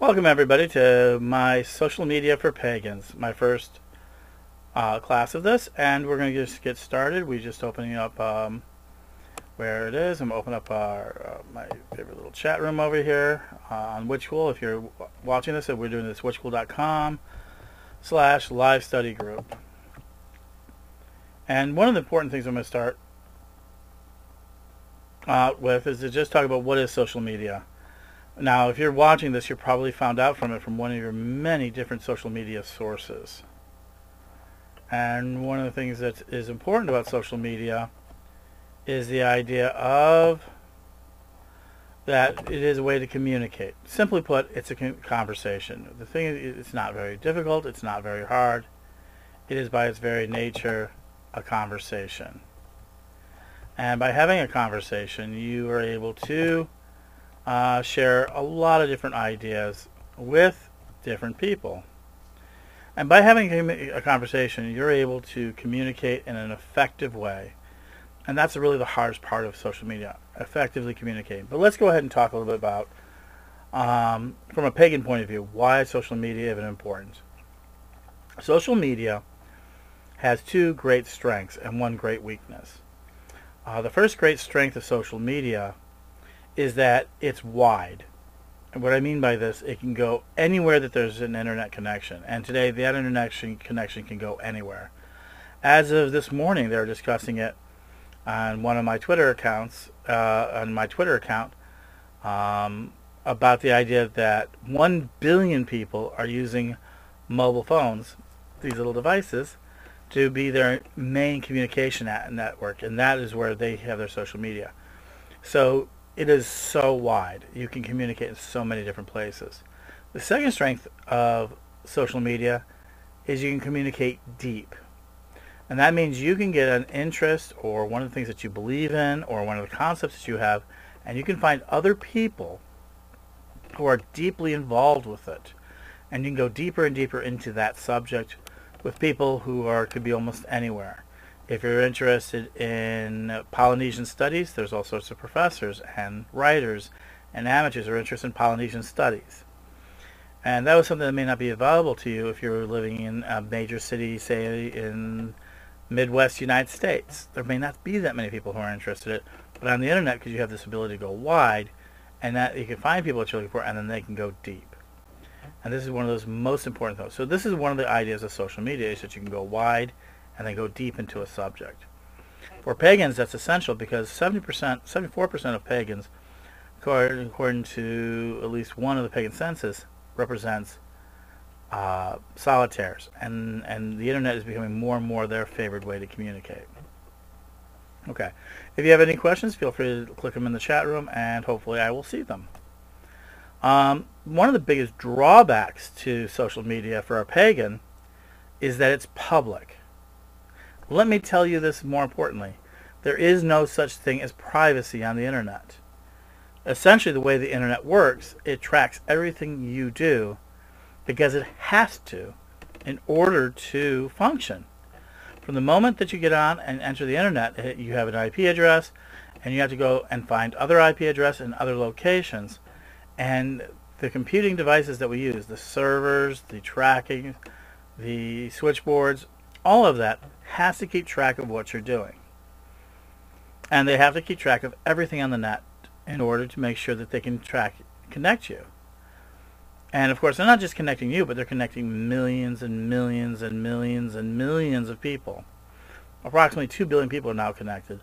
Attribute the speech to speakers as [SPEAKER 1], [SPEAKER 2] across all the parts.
[SPEAKER 1] Welcome everybody to my social media for pagans, my first class of this, and we're going to just get started. We're just opening up where it is. I'm going to open up my favorite little chat room over here on Witchcool. If you're watching this, we're doing this witchcool.com/live study group. And one of the important things I'm going to start with is to just talk about what is social media. Now, if you're watching this, you probably found out from it from one of your many different social media sources. And one of the things that is important about social media is the idea of that it is a way to communicate. Simply put, it's a conversation. The thing is, it's not very difficult, it's not very hard. It is by its very nature a conversation. And by having a conversation, you are able to share a lot of different ideas with different people. And by having a conversation, you're able to communicate in an effective way. And that's really the hardest part of social media, effectively communicating. But let's go ahead and talk a little bit about, from a pagan point of view, why social media is important. Social media has two great strengths and one great weakness. The first great strength of social media is that it's wide. And what I mean by this, it can go anywhere that there's an internet connection. And today, that internet connection can go anywhere. As of this morning, they were discussing it on one of my Twitter accounts, about the idea that 1 billion people are using mobile phones, these little devices, to be their main communication network. And that is where they have their social media. So it is so wide. You can communicate in so many different places. The second strength of social media is you can communicate deep. And that means you can get an interest or one of the things that you believe in or one of the concepts that you have, and you can find other people who are deeply involved with it. And you can go deeper and deeper into that subject with people who could be almost anywhere. If you're interested in Polynesian studies, there's all sorts of professors and writers and amateurs who are interested in Polynesian studies. And that was something that may not be available to you if you're living in a major city, say in Midwest United States. There may not be that many people who are interested in it, but on the internet, because you have this ability to go wide, and that you can find people that you're looking for, and then they can go deep. And this is one of those most important things. So this is one of the ideas of social media, is that you can go wide and then go deep into a subject. For pagans, that's essential because 74% of pagans, according to at least one of the pagan census, represents solitaires, and the internet is becoming more and more their favored way to communicate. Okay, if you have any questions, feel free to click them in the chat room, and hopefully I will see them. One of the biggest drawbacks to social media for a pagan is that it's public. Let me tell you this more importantly. There is no such thing as privacy on the internet. Essentially, the way the internet works, it tracks everything you do because it has to in order to function. From the moment that you get on and enter the internet, you have an IP address, and you have to go and find other IP addresses in other locations. And the computing devices that we use, the servers, the tracking, the switchboards, all of that has to keep track of what you're doing. And they have to keep track of everything on the net in order to make sure that they can connect you. And of course, they're not just connecting you, but they're connecting millions and millions and millions and millions of people. Approximately 2 billion people are now connected.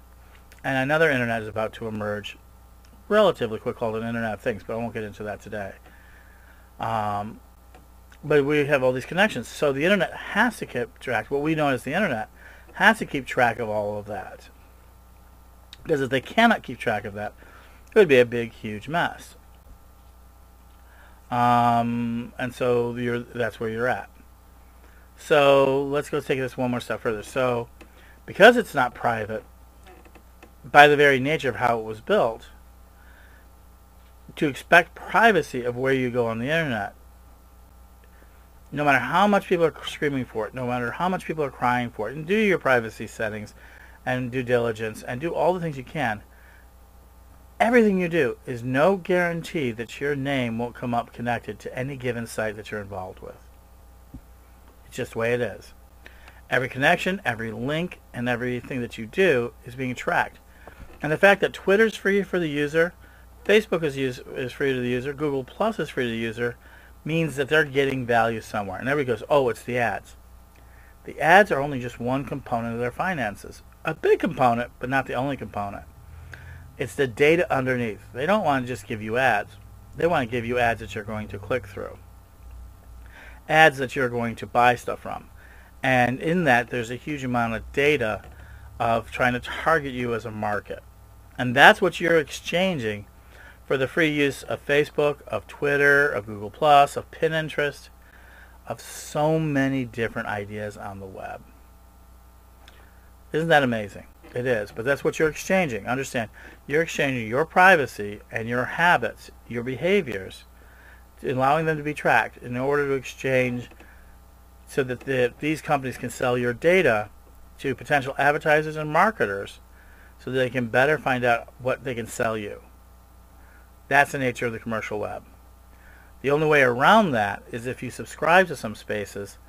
[SPEAKER 1] And another internet is about to emerge relatively quick, called an Internet of Things, but I won't get into that today. But we have all these connections. So the internet has to keep track. What we know as the internet has to keep track of all of that. Because if they cannot keep track of that, it would be a big, huge mess. And so that's where you're at. So let's go take this one more step further. So because it's not private, by the very nature of how it was built, to expect privacy of where you go on the internet, no matter how much people are screaming for it, no matter how much people are crying for it, and do your privacy settings and due diligence and do all the things you can, everything you do is no guarantee that your name won't come up connected to any given site that you're involved with. It's just the way it is. Every connection, every link, and everything that you do is being tracked. And the fact that Twitter's free for the user, Facebook is free to the user, Google Plus is free to the user, means that they're getting value somewhere. And everybody goes, oh, it's the ads. The ads are only just one component of their finances. A big component, but not the only component. It's the data underneath. They don't want to just give you ads. They want to give you ads that you're going to click through. Ads that you're going to buy stuff from. And in that, there's a huge amount of data of trying to target you as a market. And that's what you're exchanging for the free use of Facebook, of Twitter, of Google+, of Pinterest, of so many different ideas on the web. Isn't that amazing? It is, but that's what you're exchanging. Understand, you're exchanging your privacy and your habits, your behaviors, allowing them to be tracked in order to exchange so that these companies can sell your data to potential advertisers and marketers so that they can better find out what they can sell you. That's the nature of the commercial web. The only way around that is if you subscribe to some spaces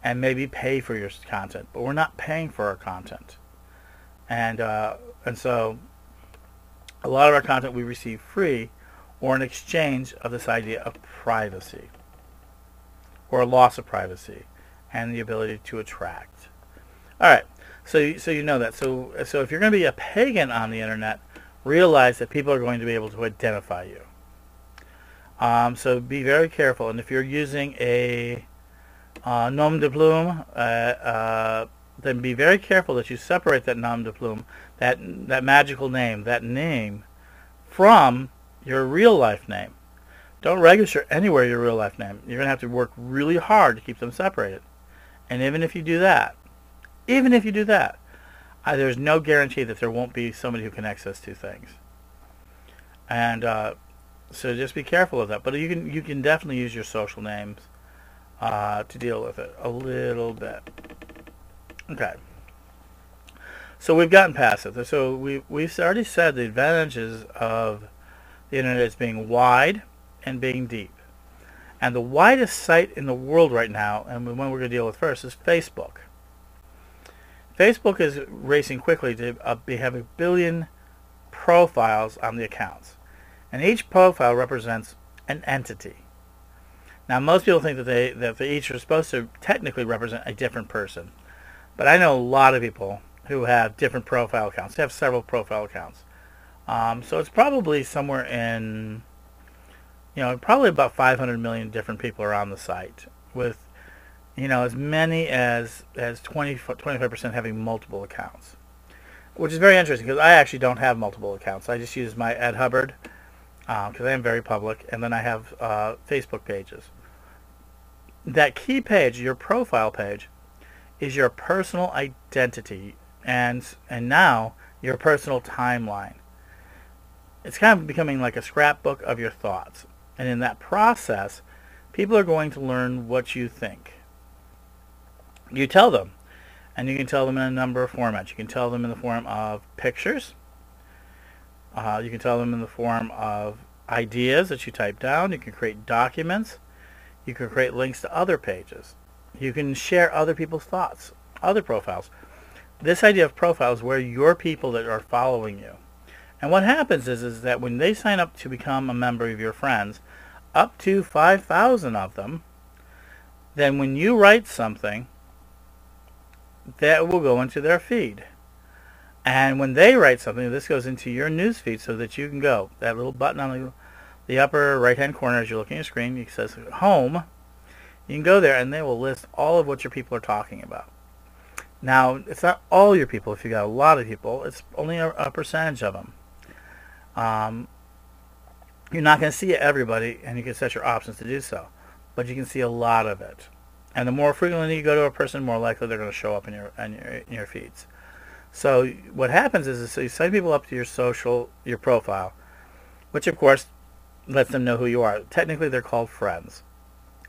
[SPEAKER 1] and maybe pay for your content, but we're not paying for our content. And so a lot of our content we receive free or in exchange of this idea of privacy or a loss of privacy and the ability to attract. All right, so you know that. So if you're going to be a pagan on the internet, realize that people are going to be able to identify you. So be very careful. And if you're using a nom de plume, then be very careful that you separate that nom de plume, that magical name, that name, from your real life name. Don't register anywhere your real life name. You're going to have to work really hard to keep them separated. And even if you do that, there's no guarantee that there won't be somebody who connects those two things. And so just be careful of that. But you can definitely use your social names to deal with it a little bit. Okay. So we've gotten past it. So we've already said the advantages of the internet is being wide and being deep. And the widest site in the world right now, and the one we're going to deal with first, is Facebook. Facebook is racing quickly to have 1 billion profiles on the accounts. And each profile represents an entity. Now, most people think that they each are supposed to technically represent a different person. But I know a lot of people who have different profile accounts. They have several profile accounts. So it's probably somewhere in, probably about 500 million different people are on the site, with, as many as 25% having multiple accounts, which is very interesting because I actually don't have multiple accounts. I just use my Ed Hubbard because I am very public, and then I have Facebook pages. That key page, your profile page, is your personal identity and now your personal timeline. It's kind of becoming like a scrapbook of your thoughts. And in that process, people are going to learn what you think. You tell them. And you can tell them in a number of formats. You can tell them in the form of pictures. You can tell them in the form of ideas that you type down. You can create documents. You can create links to other pages. You can share other people's thoughts, other profiles. This idea of profiles is where your people that are following you. And what happens is that when they sign up to become a member of your friends, up to 5,000 of them, then when you write something, that will go into their feed. And when they write something, this goes into your news feed so that you can go. That little button on the upper right-hand corner as you're looking at your screen, it says Home. You can go there and they will list all of what your people are talking about. Now, it's not all your people. If you got a lot of people, it's only a percentage of them. You're not going to see everybody, and you can set your options to do so. But you can see a lot of it. And the more frequently you go to a person, the more likely they're going to show up in your feeds. So what happens is so you sign people up to your profile, which of course lets them know who you are. Technically, they're called friends.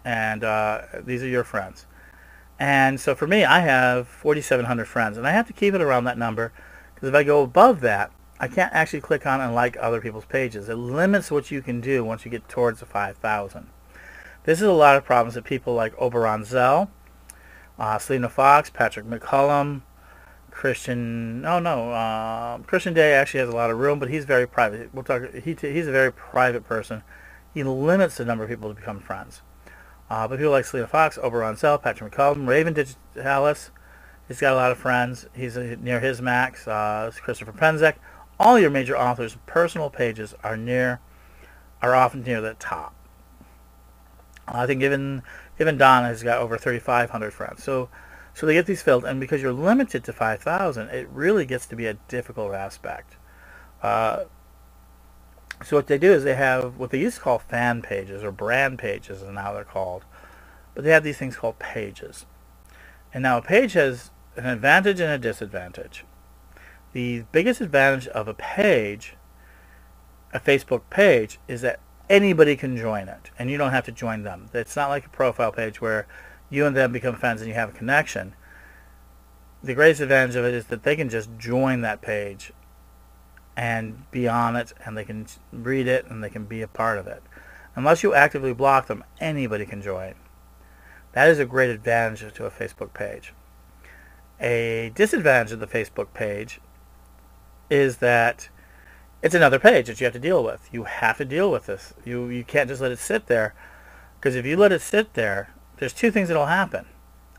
[SPEAKER 1] And these are your friends. And so for me, I have 4,700 friends, and I have to keep it around that number because if I go above that, I can't actually click on and like other people's pages. It limits what you can do once you get towards the 5,000. This is a lot of problems that people like Oberon Zell, Selena Fox, Patrick McCullum, Christian Day actually has a lot of room, but he's very private. We'll talk. He's a very private person. He limits the number of people to become friends. But people like Selena Fox, Oberon Zell, Patrick McCullum, Raven Digitalis, he's got a lot of friends. He's near his max. Christopher Penzek. All your major authors' personal pages are often near the top. I think even Donna has got over 3,500 friends. So they get these filled, and because you're limited to 5,000, it really gets to be a difficult aspect. So what they do is they have what they used to call fan pages or brand pages, and now they're called. But they have these things called pages. And now a page has an advantage and a disadvantage. The biggest advantage of a page, a Facebook page, is that anybody can join it, and you don't have to join them. It's not like a profile page where you and them become friends and you have a connection. The greatest advantage of it is that they can just join that page and be on it, and they can read it, and they can be a part of it. Unless you actively block them, anybody can join. That is a great advantage to a Facebook page. A disadvantage of the Facebook page is that it's another page that you have to deal with. You have to deal with this. You can't just let it sit there, because if you let it sit there, there's two things that will happen.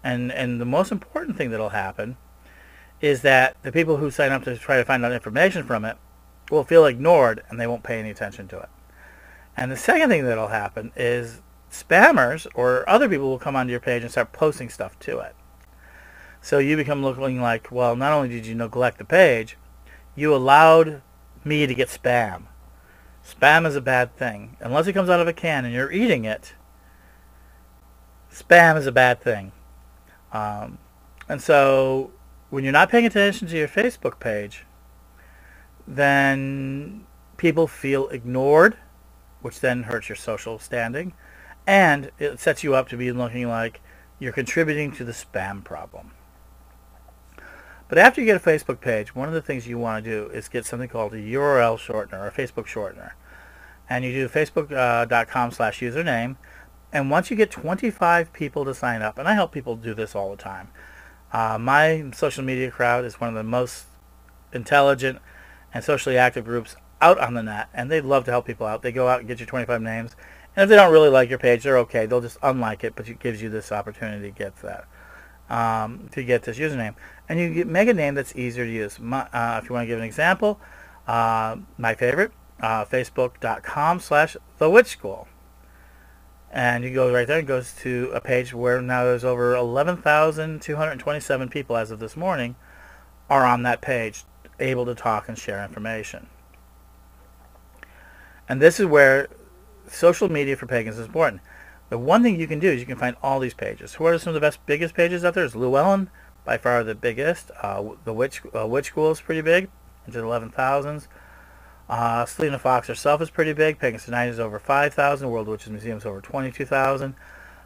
[SPEAKER 1] And the most important thing that will happen is that the people who sign up to try to find out information from it will feel ignored, and they won't pay any attention to it. And the second thing that will happen is spammers or other people will come onto your page and start posting stuff to it. So you become looking like, well, not only did you neglect the page, you allowed me to get spam. Spam is a bad thing. Unless it comes out of a can and you're eating it, spam is a bad thing. And so when you're not paying attention to your Facebook page, then people feel ignored, which then hurts your social standing, and it sets you up to be looking like you're contributing to the spam problem. But after you get a Facebook page, one of the things you want to do is get something called a URL shortener or a Facebook shortener. And you do facebook.com/username. And once you get 25 people to sign up, and I help people do this all the time. My social media crowd is one of the most intelligent and socially active groups out on the net, and they love to help people out. They go out and get you 25 names. And if they don't really like your page, they're okay. They'll just unlike it, but it gives you this opportunity to get that. To get this username, and you make a name that's easier to use. If you want to give an example, my favorite, facebook.com/thewitchschool, and you go right there. It goes to a page where now there's over 11,227 people as of this morning are on that page, able to talk and share information. And this is where social media for pagans is important. The one thing you can do is you can find all these pages. Who are some of the biggest pages out there? Is Llewellyn, by far the biggest. The Witch School is pretty big, into the 11,000s. Selena Fox herself is pretty big. Pagans Tonight is over 5,000. World Witches Museum is over 22,000.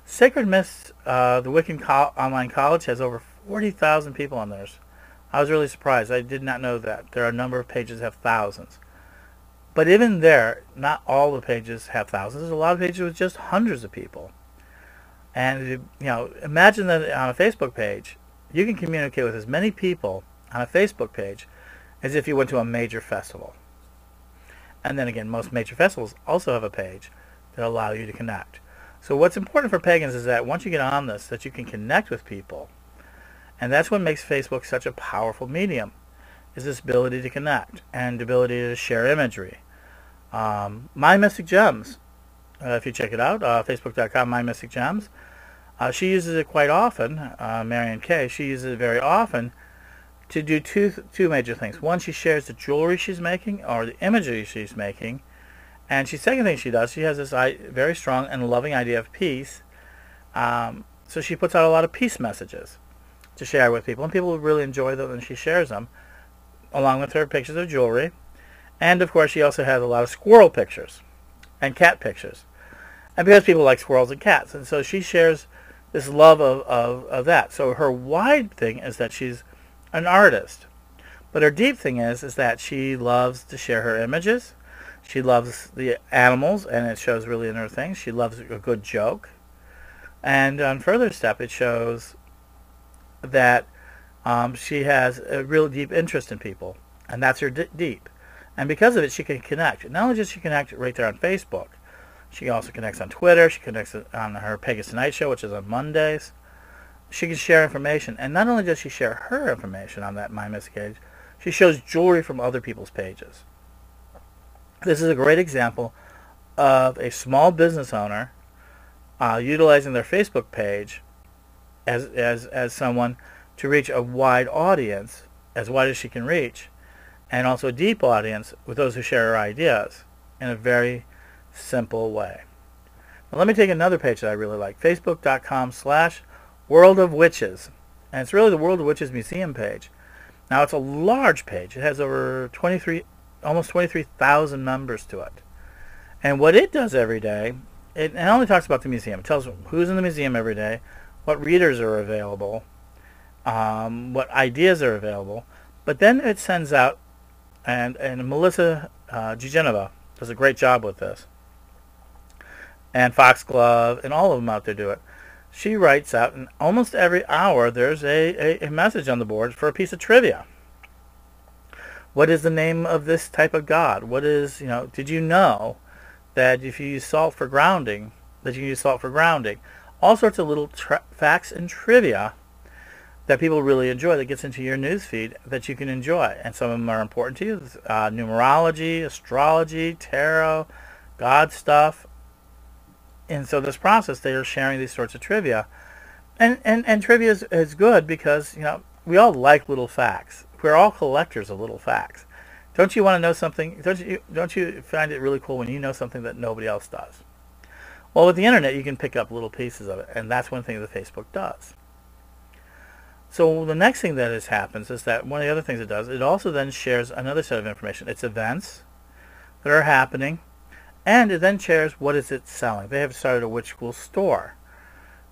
[SPEAKER 1] Sacred Myths, the Wiccan Online College, has over 40,000 people on theirs. I was really surprised. I did not know that. There are a number of pages that have thousands. But even there, not all the pages have thousands. There's a lot of pages with just hundreds of people. And imagine that on a Facebook page, you can communicate with as many people on a Facebook page as if you went to a major festival. And then again, most major festivals also have a page that allow you to connect. So what's important for pagans is that once you get on this, that you can connect with people. And that's what makes Facebook such a powerful medium, is this ability to connect and the ability to share imagery. My Mystic Gems, if you check it out, facebook.com, My Mystic Gems. She uses it quite often, Marianne Kay. She uses it very often to do two major things. One, she shares the jewelry she's making or the imagery she's making. And second thing she does, she has this very strong and loving idea of peace. So she puts out a lot of peace messages to share with people. And people really enjoy them when she shares them, along with her pictures of jewelry. And of course, she also has a lot of squirrel pictures and cat pictures. And because people like squirrels and cats. And so she shares this love of that. So her wide thing is that she's an artist. But her deep thing is that she loves to share her images. She loves the animals, and it shows really in her things. She loves a good joke. And on further step, it shows that she has a real deep interest in people, and that's her deep. And because of it, she can connect. Not only does she connect right there on Facebook, she also connects on Twitter. She connects on her Pagans Tonight show, which is on Mondays. She can share information. And not only does she share her information on that My Mystic page, she shows jewelry from other people's pages. This is a great example of a small business owner utilizing their Facebook page as someone to reach a wide audience, as wide as she can reach, and also a deep audience with those who share her ideas in a very simple way. Now, let me take another page that I really like, facebook.com/World of Witches. And it's really the World of Witches Museum page. Now, it's a large page. It has over almost 23,000 members to it. And what it does every day, it only talks about the museum. It tells who's in the museum every day, what readers are available, what ideas are available. But then it sends out, and Melissa Gigenova does a great job with this, and Foxglove, and all of them out there do it. She writes out, and almost every hour there's a message on the board for a piece of trivia. What is the name of this type of god? What is, did you know that if you use salt for grounding, that you can use salt for grounding? All sorts of little facts and trivia that people really enjoy, that gets into your news feed that you can enjoy. And some of them are important to you. Numerology, astrology, tarot, God stuff. And so this process, they are sharing these sorts of trivia. And trivia is good because, we all like little facts. We're all collectors of little facts. Don't you want to know something? Don't you find it really cool when you know something that nobody else does? Well, with the internet, you can pick up little pieces of it, and that's one thing that Facebook does. So the next thing that happens is that one of the other things it does, it also then shares another set of information. It's events that are happening, and it then shares what is it selling. They have started a witch school store,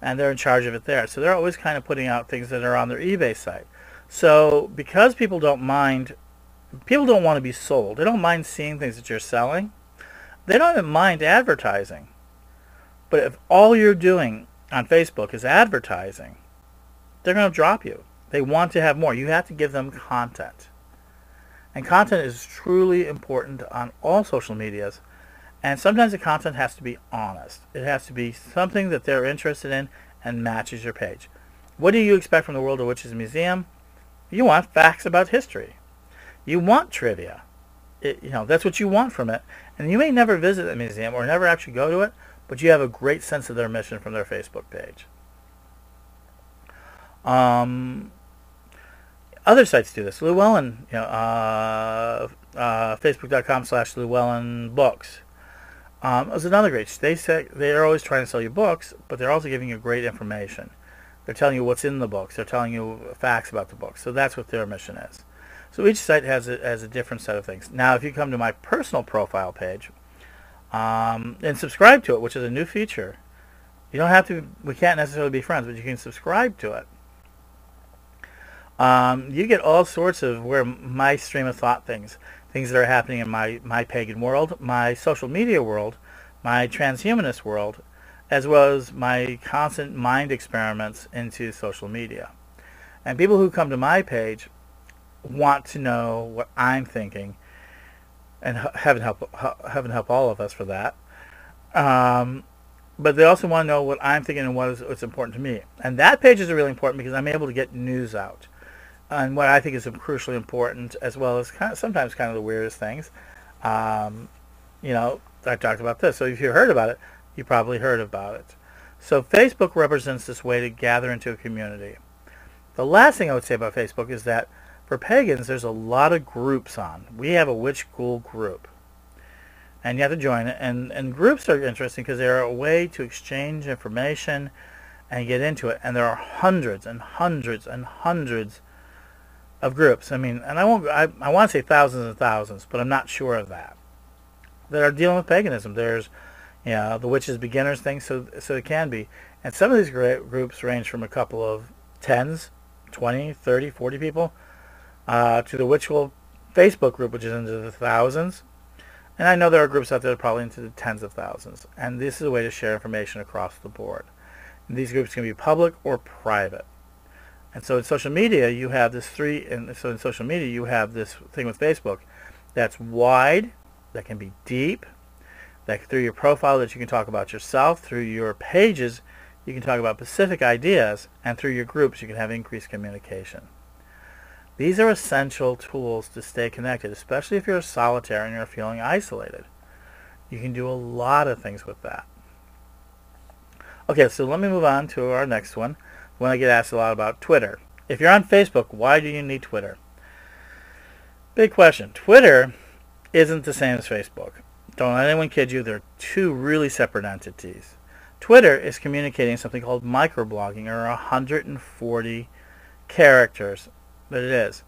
[SPEAKER 1] and they're in charge of it there. So they're always kind of putting out things that are on their eBay site. So because people don't want to be sold. They don't mind seeing things that you're selling. They don't even mind advertising. But if all you're doing on Facebook is advertising, they're going to drop you. They want to have more. You have to give them content. And content is truly important on all social medias. And sometimes the content has to be honest. It has to be something that they're interested in and matches your page. What do you expect from the World of Witches Museum? You want facts about history. You want trivia. That's what you want from it. And you may never visit the museum or never actually go to it, but you have a great sense of their mission from their Facebook page. Other sites do this. Llewellyn, facebook.com/Llewellyn Books. Is another great. They say they're always trying to sell you books, but they're also giving you great information. They're telling you what's in the books. They're telling you facts about the books. So that's what their mission is. So each site has a different set of things. Now, if you come to my personal profile page and subscribe to it, which is a new feature, you don't have to. We can't necessarily be friends, but you can subscribe to it. You get all sorts of where my stream of thought things that are happening in my pagan world, my social media world, my transhumanist world, as well as my constant mind experiments into social media. And people who come to my page want to know what I'm thinking, and heaven help all of us for that. But they also want to know what I'm thinking and what's important to me. And that page is really important because I'm able to get news out. And what I think is crucially important, as well as sometimes kind of the weirdest things. I talked about this. So if you heard about it, you probably heard about it. So Facebook represents this way to gather into a community. The last thing I would say about Facebook is that for pagans, there's a lot of groups on. We have a witch school group. And you have to join it. And groups are interesting because they're a way to exchange information and get into it. And there are hundreds and hundreds and hundreds of groups. I mean, and I want to say thousands and thousands, but I'm not sure of that are dealing with paganism. There's, the witches beginners thing, so it can be. And some of these groups range from a couple of 10s, 20, 30, 40 people to the Witch School Facebook group, which is into the thousands. And I know there are groups out there that are probably into the tens of thousands. And this is a way to share information across the board. And these groups can be public or private. And so in social media, you have this so in social media, you have this thing with Facebook that's wide, that can be deep, that through your profile that you can talk about yourself, through your pages, you can talk about specific ideas, and through your groups, you can have increased communication. These are essential tools to stay connected, especially if you're a solitaire and you're feeling isolated. You can do a lot of things with that. Okay, so let me move on to our next one. When I get asked a lot about Twitter. If you're on Facebook, why do you need Twitter? Big question. Twitter isn't the same as Facebook. Don't let anyone kid you. They're two really separate entities. Twitter is communicating something called microblogging, or 140 characters that it is.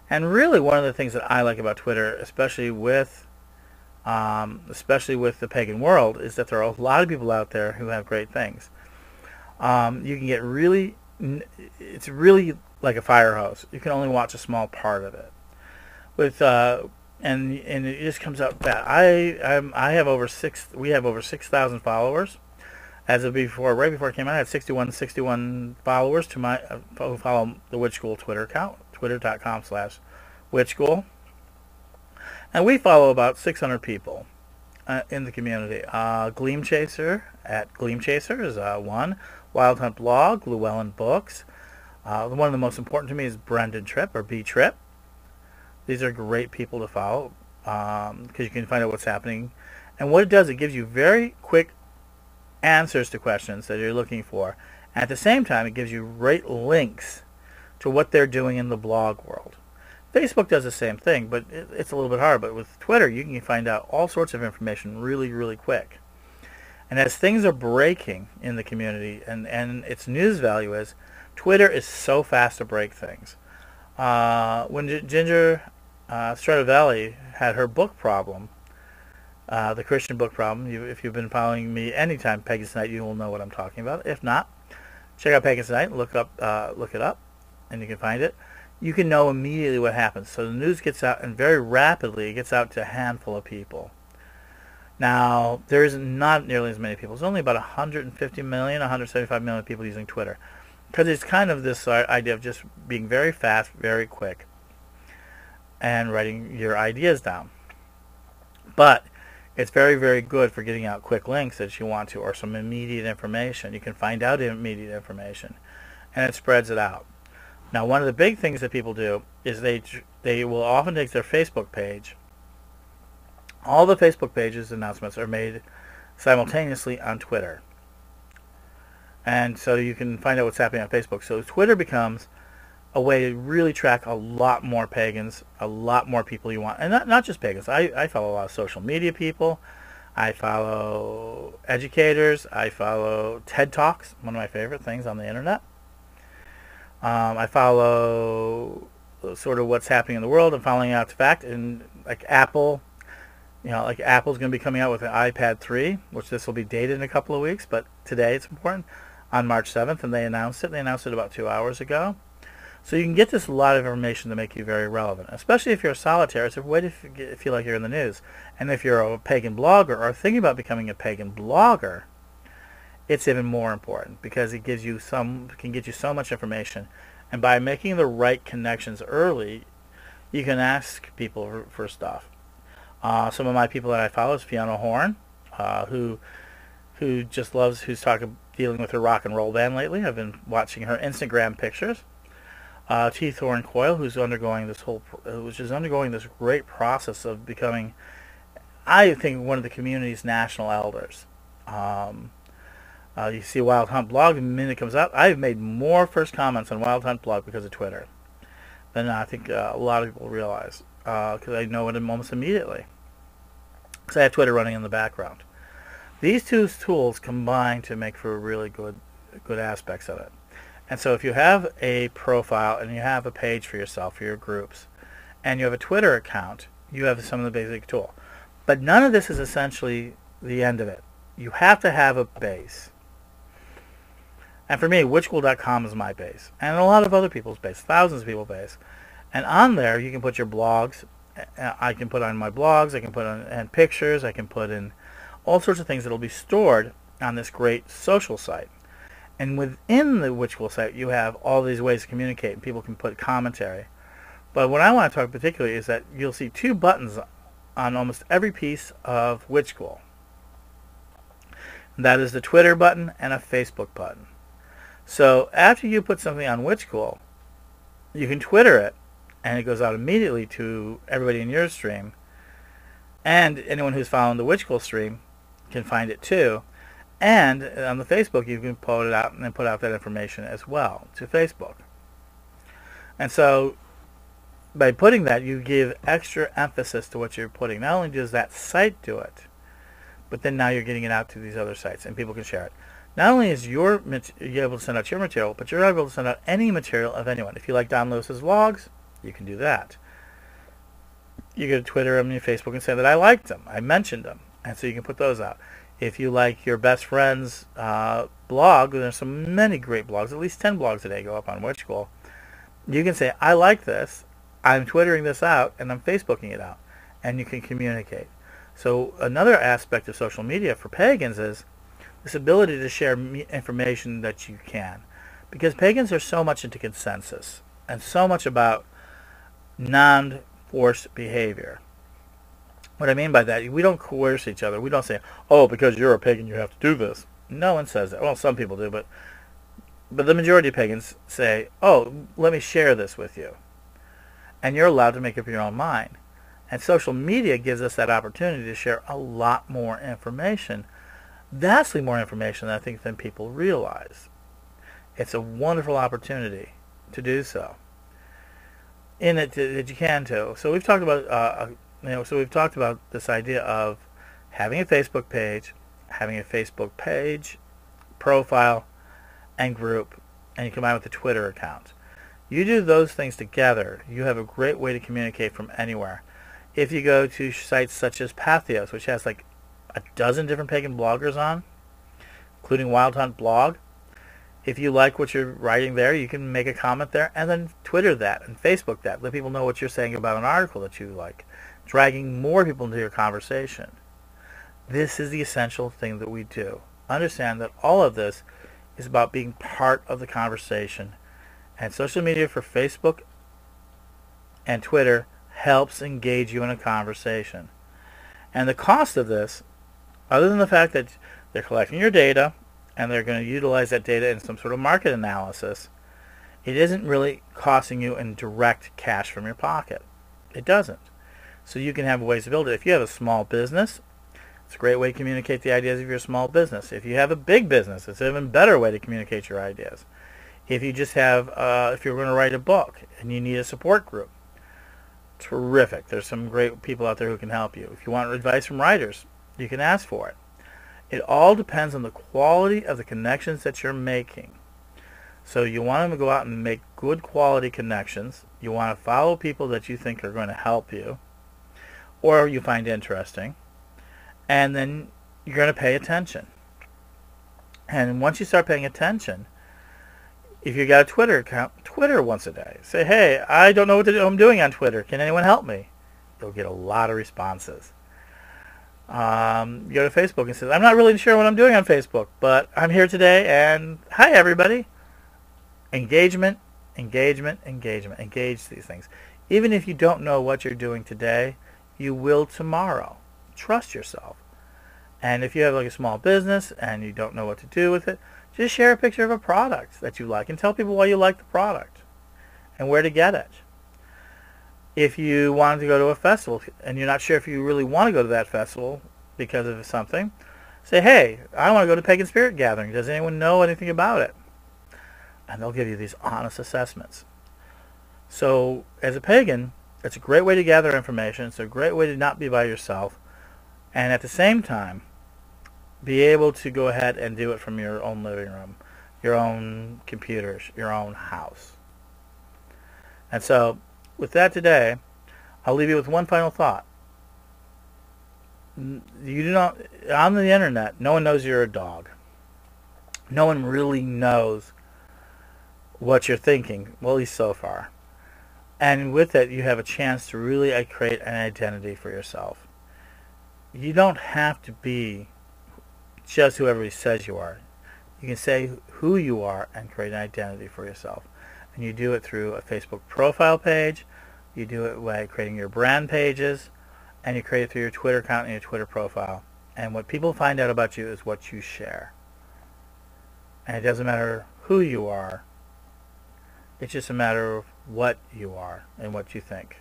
[SPEAKER 1] And really one of the things that I like about Twitter, especially with the pagan world, is that there are a lot of people out there who have great things. You can get it's really like a fire hose. You can only watch a small part of it. And it just comes out bad. We have over 6,000 followers. As of before, right before it came out, I had 61 followers to my who follow the Witch School Twitter account, twitter.com/witchschool. And we follow about 600 people in the community. Gleam Chaser at Gleam Chaser is one. Wild Hunt Blog, Llewellyn Books. One of the most important to me is Brendan Tripp, or B Tripp. These are great people to follow because you can find out what's happening. And what it does, it gives you very quick answers to questions that you're looking for. At the same time, it gives you great links to what they're doing in the blog world. Facebook does the same thing, but it's a little bit hard. But with Twitter, you can find out all sorts of information really, really quick. And as things are breaking in the community, and its news value is, Twitter is so fast to break things. When Ginger Stradivari had her book problem, the Christian book problem, if you've been following me anytime Pagans Tonight, you will know what I'm talking about. If not, check out Pagans Tonight, look it up, and you can find it. You can know immediately what happens. So the news gets out, and very rapidly it gets out to a handful of people. Now, there is not nearly as many people. There's only about 150 million, 175 million people using Twitter. Because it's kind of this idea of just being very fast, very quick, and writing your ideas down. But it's very, very good for getting out quick links that you want to, or some immediate information. You can find out immediate information, and it spreads it out. Now, one of the big things that people do is they will often take their Facebook page. All the Facebook pages announcements are made simultaneously on Twitter. And so you can find out what's happening on Facebook. So Twitter becomes a way to really track a lot more pagans, a lot more people you want. And not just pagans. I follow a lot of social media people. I follow educators. I follow TED Talks, one of my favorite things on the internet. I follow sort of what's happening in the world. I'm following out the fact. And like Apple, like Apple's going to be coming out with an iPad 3, which this will be dated in a couple of weeks, but today it's important, on March 7th, and they announced it. They announced it about 2 hours ago. So you can get this a lot of information to make you very relevant, especially if you're a solitaire. It's a way to feel like you're in the news. And if you're a pagan blogger or thinking about becoming a pagan blogger, it's even more important because it can get you so much information. And by making the right connections early, you can ask people for stuff. Some of my people that I follow is Fiona Horn, who's dealing with her rock and roll band lately. I've been watching her Instagram pictures. T. Thorne Coyle, who's undergoing this great process of becoming, I think, one of the community's national elders. You see Wild Hunt Blog, the minute it comes out, I've made more first comments on Wild Hunt Blog because of Twitter than I think a lot of people realize, because I know it almost immediately. Because I have Twitter running in the background. These two tools combine to make for really good aspects of it. And so if you have a profile and you have a page for yourself, for your groups, and you have a Twitter account, you have some of the basic tool. But none of this is essentially the end of it. You have to have a base. And for me, witchschool.com is my base. And a lot of other people's base, thousands of people's base. And on there, you can put your blogs. I can put on my blogs. I can put on and pictures. I can put in all sorts of things that will be stored on this great social site. And within the Witchcool site, you have all these ways to communicate, and people can put commentary. But what I want to talk particularly is that you'll see two buttons on almost every piece of Witchcool. That is the Twitter button and a Facebook button. So after you put something on Witchcool, you can Twitter it, and it goes out immediately to everybody in your stream. And anyone who's following the Witchcool stream can find it too. And on the Facebook, you can pull it out and then put out that information as well to Facebook. And so by putting that, you give extra emphasis to what you're putting. Not only does that site do it, but then now you're getting it out to these other sites, and people can share it. Not only is you're able to send out your material, but you're able to send out any material of anyone. If you like Don Lewis's vlogs, you can do that. You go to Twitter and Facebook and say that I liked them, I mentioned them, and so you can put those out. If you like your best friend's blog, there's so many great blogs, at least 10 blogs a day go up on Witchcool. You can say, I like this, I'm Twittering this out, and I'm Facebooking it out, and you can communicate. So another aspect of social media for pagans is this ability to share information that you can. Because pagans are so much into consensus, and so much about non-forced behavior. What I mean by that, we don't coerce each other. We don't say, oh, because you're a pagan, you have to do this. No one says that. Well, some people do, but the majority of pagans say, oh, let me share this with you. And you're allowed to make up your own mind. And social media gives us that opportunity to share a lot more information, vastly more information, I think, than people realize. It's a wonderful opportunity to do so. In it that you can too. So we've talked about we've talked about this idea of having a Facebook page, profile, and group, and you combine with a Twitter account. You do those things together, you have a great way to communicate from anywhere. If you go to sites such as Pathos, which has like a dozen different pagan bloggers on, including Wild Hunt Blog, if you like what you're writing there, you can make a comment there and then Twitter that and Facebook that. Let people know what you're saying about an article that you like, dragging more people into your conversation. This is the essential thing that we do. Understand that all of this is about being part of the conversation. And social media for Facebook and Twitter helps engage you in a conversation. And the cost of this, other than the fact that they're collecting your data and they're going to utilize that data in some sort of market analysis, it isn't really costing you in direct cash from your pocket. It doesn't. So you can have ways to build it. If you have a small business, it's a great way to communicate the ideas of your small business. If you have a big business, it's an even better way to communicate your ideas. If you just have, if you're going to write a book and you need a support group, terrific. There's some great people out there who can help you. If you want advice from writers, you can ask for it. It all depends on the quality of the connections that you're making. So you want to go out and make good quality connections. You want to follow people that you think are going to help you or you find interesting. And then you're going to pay attention. And once you start paying attention, if you got a Twitter account, Twitter once a day. Say, hey, I don't know what I'm doing on Twitter. Can anyone help me? You'll get a lot of responses. You go to Facebook and say, I'm not really sure what I'm doing on Facebook, but I'm here today, and hi, everybody. Engagement, engagement, engagement. Engage these things. Even if you don't know what you're doing today, you will tomorrow. Trust yourself. And if you have like a small business and you don't know what to do with it, just share a picture of a product that you like and tell people why you like the product and where to get it. If you wanted to go to a festival and you're not sure if you really want to go to that festival because of something, say, hey, I want to go to Pagan Spirit Gathering. Does anyone know anything about it? And they'll give you these honest assessments. So as a pagan, it's a great way to gather information. It's a great way to not be by yourself. And at the same time, be able to go ahead and do it from your own living room, your own computers, your own house. And so, with that today, I'll leave you with one final thought. You do not, on the internet, no one knows you're a dog. No one really knows what you're thinking, well, at least so far. And with it, you have a chance to really create an identity for yourself. You don't have to be just who everybody says you are. You can say who you are and create an identity for yourself. And you do it through a Facebook profile page. You do it by creating your brand pages. And you create it through your Twitter account and your Twitter profile. And what people find out about you is what you share. And it doesn't matter who you are. It's just a matter of what you are and what you think.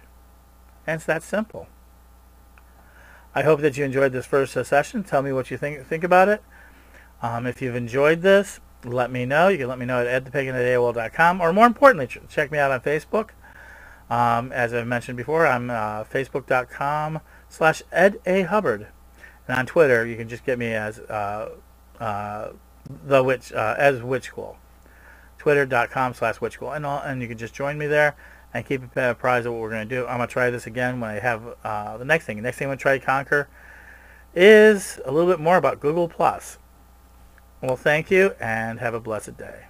[SPEAKER 1] And it's that simple. I hope that you enjoyed this first session. Tell me what you think about it. If you've enjoyed this, let me know. You can let me know at edthepagan@aol.com, or more importantly, check me out on Facebook. As I mentioned before, I'm facebook.com/EdAHubbard. And on Twitter, you can just get me as Witchcool. Twitter.com/Witchcool. And you can just join me there and keep apprised of what we're going to do. I'm going to try this again when I have the next thing. The next thing I'm going to try to conquer is a little bit more about Google+. Well, thank you, and have a blessed day.